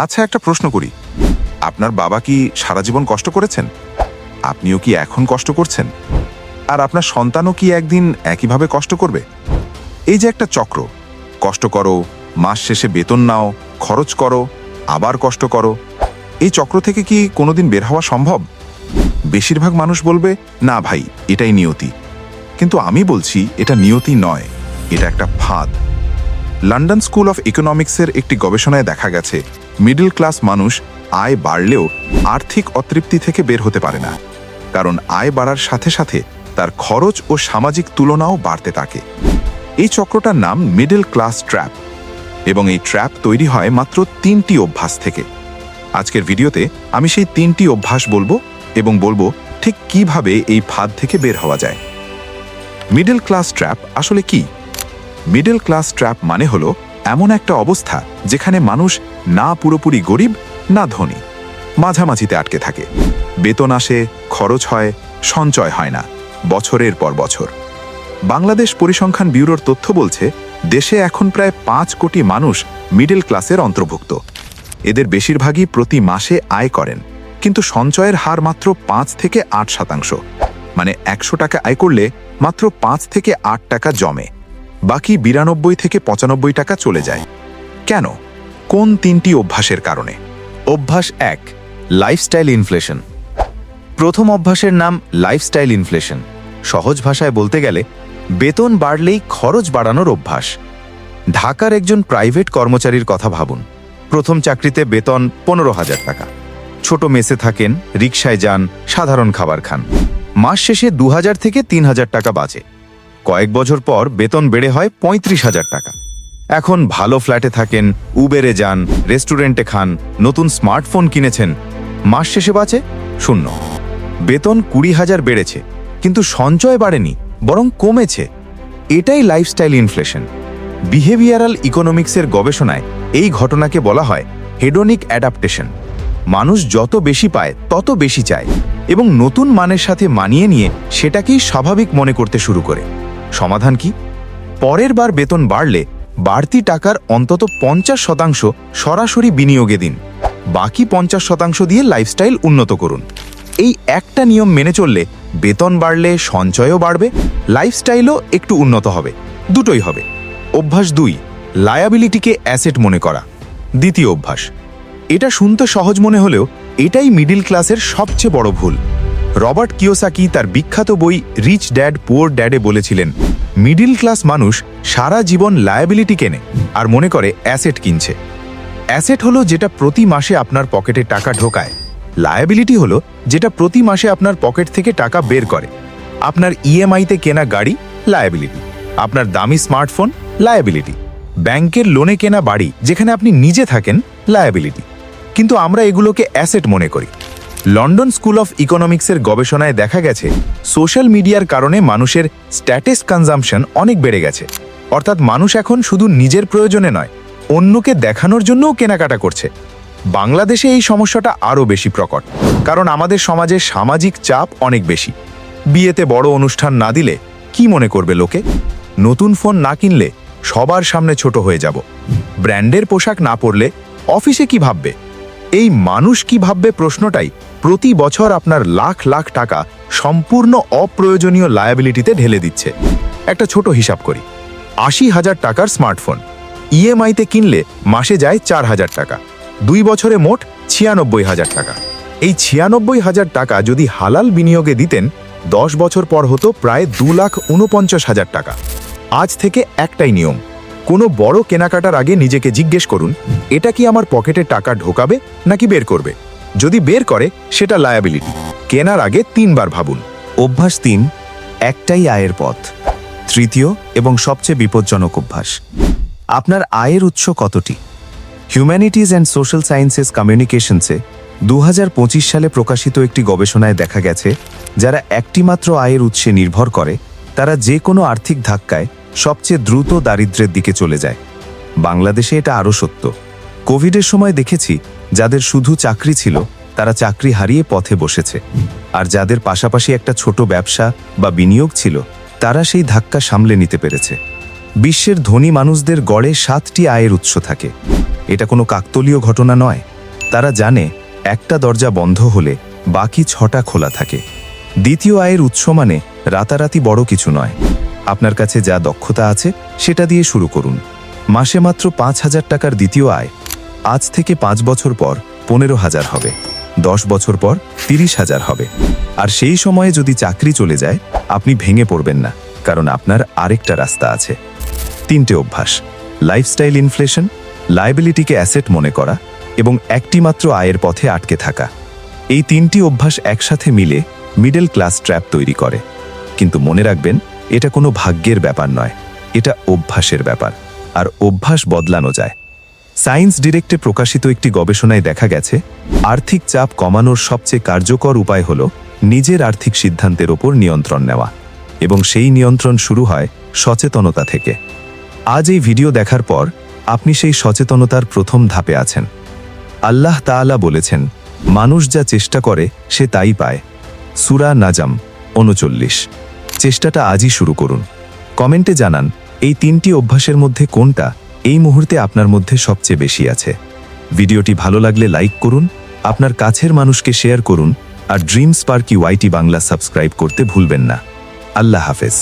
আচ্ছা, একটা প্রশ্ন করি। আপনার বাবা কি সারা জীবন কষ্ট করেছেন? আপনিও কি এখন কষ্ট করছেন? আর আপনার সন্তানও কি একদিন একইভাবে কষ্ট করবে? এই যে একটা চক্র, কষ্ট করো, মাস শেষে বেতন নাও, খরচ করো, আবার কষ্ট করো, এই চক্র থেকে কি কোনোদিন বের হওয়া সম্ভব? বেশিরভাগ মানুষ বলবে, না ভাই, এটাই নিয়তি। কিন্তু আমি বলছি, এটা নিয়তি নয়, এটা একটা ফাঁদ। লন্ডন স্কুল অফ ইকোনমিক্সের একটি গবেষণায় দেখা গেছে, মিডল ক্লাস মানুষ আয় বাড়লেও আর্থিক অতৃপ্তি থেকে বের হতে পারে না, কারণ আয় বাড়ার সাথে সাথে তার খরচ ও সামাজিক তুলনাও বাড়তে থাকে। এই চক্রটার নাম মিডল ক্লাস ট্র্যাপ, এবং এই ট্র্যাপ তৈরি হয় মাত্র 3টি অভ্যাস থেকে। আজকের ভিডিওতে আমি সেই 3টি অভ্যাস বলবো এবং বলবো ঠিক কিভাবে এই ফাঁদ থেকে বের হওয়া যায়। মিডল ক্লাস ট্র্যাপ আসলে কি? মিডল ক্লাস ট্র্যাপ মানে হলো এমন একটা অবস্থা যেখানে মানুষ না পুরোপুরি গরিব না ধনী, মাঝামাঝিতে আটকে থাকে। বেতন আসে, খরচ হয়, সঞ্চয় হয় না, বছরের পর বছর। বাংলাদেশ পরিসংখ্যান ব্যুরোর তথ্য বলছে, দেশে এখন প্রায় 5 কোটি মানুষ মিডল ক্লাসের অন্তর্ভুক্ত। এদের বেশিরভাগই প্রতি মাসে আয় করেন, কিন্তু সঞ্চয়ের হার মাত্র 5 থেকে 8%। মানে 100 টাকা আয় করলে মাত্র 5 থেকে 8 টাকা জমে, বাকি 92 থেকে 95 টাকা চলে যায়। কেন? কোন 3টি অভ্যাসের কারণে? অভ্যাস 1, লাইফস্টাইল ইনফ্লেশন। প্রথম অভ্যাসের নাম লাইফস্টাইল ইনফ্লেশন। সহজ ভাষায় বলতে গেলে বেতন বাড়লেই খরচ বাড়ানোর অভ্যাস। ঢাকার একজন প্রাইভেট কর্মচারীর কথা ভাবুন। প্রথম চাকরিতে বেতন 15,000 টাকা। ছোট মেসে থাকেন, রিকশায় যান, সাধারণ খাবার খান। মাস শেষে 2,000 থেকে 3,000 টাকা বাঁচে। কয়েক বছর পর বেতন বেড়ে হয় 35,000 টাকা। এখন ভালো ফ্ল্যাটে থাকেন, উবেরে যান, রেস্টুরেন্টে খান, নতুন স্মার্টফোন কিনেছেন। মাস শেষে বাঁচে 0। বেতন 20,000 বেড়েছে, কিন্তু সঞ্চয় বাড়েনি, বরং কমেছে। এটাই লাইফস্টাইল ইনফ্লেশন। বিহেভিয়ারাল ইকোনমিক্সের গবেষণায় এই ঘটনাকে বলা হয় হেডোনিক অ্যাডাপ্টেশন। মানুষ যত বেশি পায় তত বেশি চায়, এবং নতুন মানের সাথে মানিয়ে নিয়ে সেটাকেই স্বাভাবিক মনে করতে শুরু করে। সমাধান কি? পরের বার বেতন বাড়লে বাড়তি টাকার অন্তত 50% সরাসরি বিনিয়োগে দিন। বাকি 50% দিয়ে লাইফস্টাইল উন্নত করুন। এই একটা নিয়ম মেনে চললে বেতন বাড়লে সঞ্চয়ও বাড়বে, লাইফস্টাইলও একটু উন্নত হবে, দুটোই হবে। অভ্যাস 2, লায়াবিলিটিকে অ্যাসেট মনে করা। দ্বিতীয় অভ্যাস। এটা শুনতে সহজ মনে হলেও এটাই মিডল ক্লাসের সবচেয়ে বড় ভুল। রবার্ট কিওসাকি তার বিখ্যাত বই রিচ ড্যাড পুয়ার ড্যাডে বলেছিলেন, মিডল ক্লাস মানুষ সারা জীবন লায়াবিলিটি কেনে আর মনে করে অ্যাসেট কিনছে। অ্যাসেট হলো যেটা প্রতি মাসে আপনার পকেটে টাকা ঢোকায়। লায়াবিলিটি হলো যেটা প্রতি মাসে আপনার পকেট থেকে টাকা বের করে। আপনার ইএমআইতে কেনা গাড়ি লায়াবিলিটি, আপনার দামি স্মার্টফোন লায়াবিলিটি, ব্যাংকের লোনে কেনা বাড়ি যেখানে আপনি নিজে থাকেন লায়াবিলিটি। কিন্তু আমরা এগুলোকে অ্যাসেট মনে করি। লন্ডন স্কুল অফ ইকোনমিক্সের গবেষণায় দেখা গেছে, সোশ্যাল মিডিয়ার কারণে মানুষের স্ট্যাটাস কনজাম্পশন অনেক বেড়ে গেছে। অর্থাৎ মানুষ এখন শুধু নিজের প্রয়োজনে নয়, অন্যকে দেখানোর জন্যও কেনাকাটা করছে। বাংলাদেশে এই সমস্যাটা আরও বেশি প্রকট, কারণ আমাদের সমাজে সামাজিক চাপ অনেক বেশি। বিয়েতে বড় অনুষ্ঠান না দিলে কি মনে করবে লোকে? নতুন ফোন না কিনলে সবার সামনে ছোট হয়ে যাব। ব্র্যান্ডের পোশাক না পরলে অফিসে কি ভাববে? এই মানুষ কি ভাববে প্রশ্নটাই প্রতি বছর আপনার লাখ লাখ টাকা সম্পূর্ণ অপ্রয়োজনীয় লায়াবিলিটিতে ঢেলে দিচ্ছে। একটা ছোট হিসাব করি। 80,000 টাকার স্মার্টফোন ইএমআইতে কিনলে মাসে যায় 4,000 টাকা। 2 বছরে মোট 96,000 টাকা। এই 96,000 টাকা যদি হালাল বিনিয়োগে দিতেন, 10 বছর পর হতো প্রায় 2,49,000 টাকা। আজ থেকে একটাই নিয়ম, কোনো বড় কেনাকাটার আগে নিজেকে জিজ্ঞেস করুন, এটা কি আমার পকেটে টাকা ঢোকাবে নাকি বের করবে? যদি বের করে, সেটা লায়াবিলিটি। কেনার আগে 3 বার ভাবুন। অভ্যাস 3, একটাই আয়ের পথ। তৃতীয় এবং সবচেয়ে বিপজ্জনক অভ্যাস। আপনার আয়ের উৎস কতটি? হিউম্যানিটিজ অ্যান্ড সোশ্যাল সায়েন্সেস কমিউনিকেশনসে 2025 সালে প্রকাশিত একটি গবেষণায় দেখা গেছে, যারা একটিমাত্র আয়ের উৎসে নির্ভর করে তারা যে কোনো আর্থিক ধাক্কায় সবচেয়ে দ্রুত দারিদ্র্যের দিকে চলে যায়। বাংলাদেশে এটা আরও সত্য। কোভিডের সময় দেখেছি, যাদের শুধু চাকরি ছিল তারা চাকরি হারিয়ে পথে বসেছে, আর যাদের পাশাপাশি একটা ছোট ব্যবসা বা বিনিয়োগ ছিল তারা সেই ধাক্কা সামলে নিতে পেরেছে। বিশ্বের ধনী মানুষদের গড়ে 7টি আয়ের উৎস থাকে। এটা কোনো কাকতালীয় ঘটনা নয়। তারা জানে একটা দরজা বন্ধ হলে বাকি 6টা খোলা থাকে। দ্বিতীয় আয়ের উৎস মানে রাতারাতি বড় কিছু নয়। আপনার কাছে যা দক্ষতা আছে সেটা দিয়ে শুরু করুন। মাসে মাত্র 5,000 টাকার দ্বিতীয় আয় আজ থেকে 5 বছর পর 15,000 হবে, 10 বছর পর 30,000 হবে। আর সেই সময়ে যদি চাকরি চলে যায় আপনি ভেঙে পড়বেন না, কারণ আপনার আরেকটা রাস্তা আছে। 3টে অভ্যাস: লাইফস্টাইল ইনফ্লেশন, লায়াবিলিটিকে অ্যাসেট মনে করা এবং একটি মাত্র আয়ের পথে আটকে থাকা। এই 3টি অভ্যাস একসাথে মিলে মিডল ক্লাস ট্র্যাপ তৈরি করে। কিন্তু মনে রাখবেন, এটা কোনো ভাগ্যের ব্যাপার নয়, এটা অভ্যাসের ব্যাপার। আর অভ্যাস বদলানো যায়। সায়েন্স ডিরেক্টে প্রকাশিত একটি গবেষণায় দেখা গেছে, আর্থিক চাপ কমানোর সবচেয়ে কার্যকর উপায় হল নিজের আর্থিক সিদ্ধান্তের ওপর নিয়ন্ত্রণ নেওয়া, এবং সেই নিয়ন্ত্রণ শুরু হয় সচেতনতা থেকে। আজ এই ভিডিও দেখার পর আপনি সেই সচেতনতার প্রথম ধাপে আছেন। আল্লাহ তাআলা বলেছেন, মানুষ যা চেষ্টা করে সে তাই পায়। সূরা নাজম 39। চেষ্টাটা আজই শুরু করুন। কমেন্টে জানান এই 3টি অভ্যাসের মধ্যে কোনটা এই মুহূর্তে আপনার মধ্যে সবচেয়ে বেশি আছে। ভিডিওটি ভালো লাগলে লাইক করুন, আপনার কাছের মানুষকে শেয়ার করুন, আর ড্রিম স্পার্কি ওয়াইটি বাংলা সাবস্ক্রাইব করতে ভুলবেন না। আল্লাহ হাফেজ।